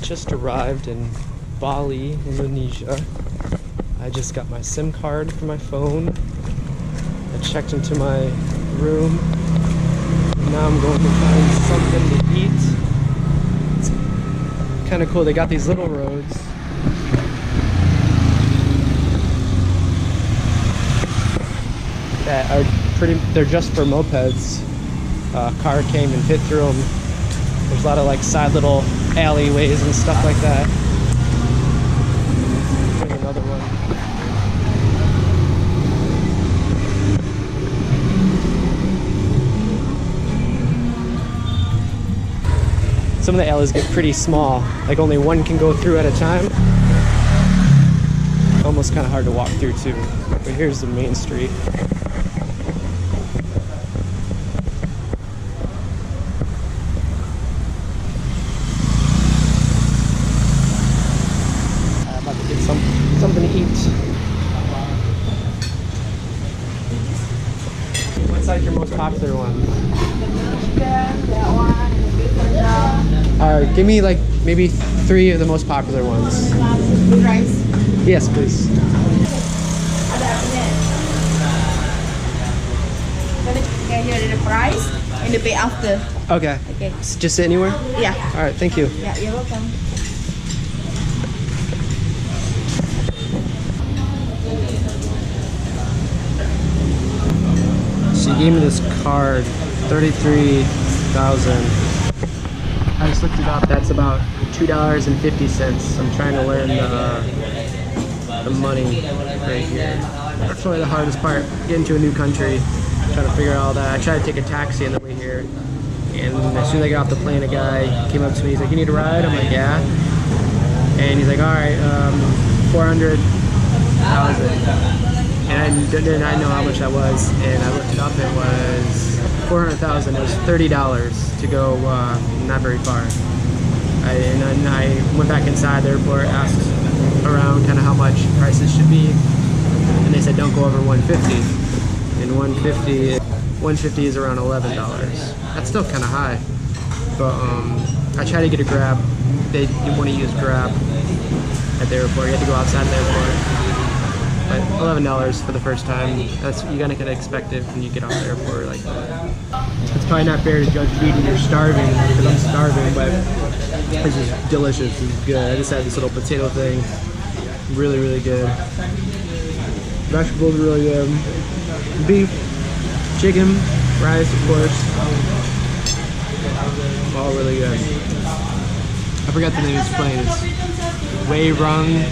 Just arrived in Bali, Indonesia. I just got my SIM card for my phone. I checked into my room. Now I'm going to find something to eat. It's kind of cool. They got these little roads. That are they're just for mopeds. Car came and fit through them. There's a lot of like side little alleyways and stuff like that. Here's another one. Some of the alleys get pretty small, like only one can go through at a time. Almost kind of hard to walk through too. But here's the main street. Something to eat. What's like your most popular one? That one, Give me like maybe 3 of the most popular ones. with rice. Yes, please. Okay, here is the price and the pay after. Okay. Okay. Just sit anywhere? Yeah. All right, thank you. Yeah, you're welcome. She gave me this card, 33,000. I just looked it up. That's about $2.50. I'm trying to learn the money right here. That's probably the hardest part, getting to a new country, trying to figure out all that. I tried to take a taxi on the way here, and as soon as I got off the plane, a guy came up to me. He's like, "You need a ride?" I'm like, "Yeah." And he's like, "All right, 400,000." And I did not know how much that was, and I looked it up. It was 400,000. It was $30 to go, not very far. And then I went back inside the airport, asked around kind of how much prices should be, and they said don't go over 150. And 150 is around $11. That's still kind of high. But I tried to get a Grab. They didn't want to use Grab at the airport. You had to go outside the airport. But $11 for the first time, that's you gotta expect it when you get off the airport like that. It's probably not fair to judge food when you're starving, because I'm starving, but this is delicious, this is good. I just had this little potato thing, really, really good. Vegetables really good. Beef, chicken, rice, of course. All really good. I forgot the name of this plane, it's Wei Rung.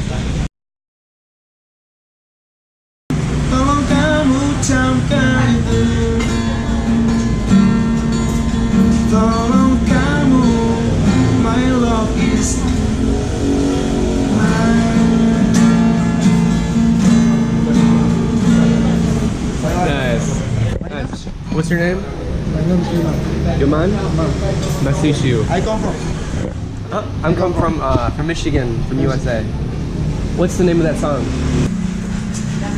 Tolong kamu, my love is Nice. Nice. What's your name? My name is Yuman? Nice to meet you. I come from. I'm come from Michigan, from USA. What's the name of that song?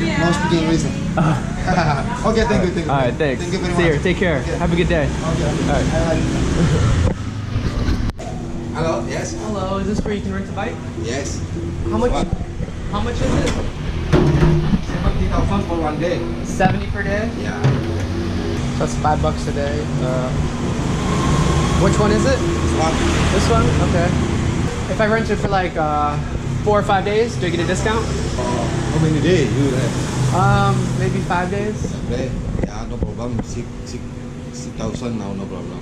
No speaking reason. Okay, thank you. All right, thanks. Thank you very See you. much. Take care. Okay. Have a good day. Okay. All right. Hello, yes, Hello, is this where you can rent a bike? yes. How much? What? How much is it? 70,000 for 1 day. 70 per day. Yeah. So that's $5 a day. Which one is it? This one. This one? Okay. If I rent it for like 4 or 5 days, do I get a discount? How many days you have? Maybe 5 days. Day. Yeah, no problem. 6,000 now, no problem.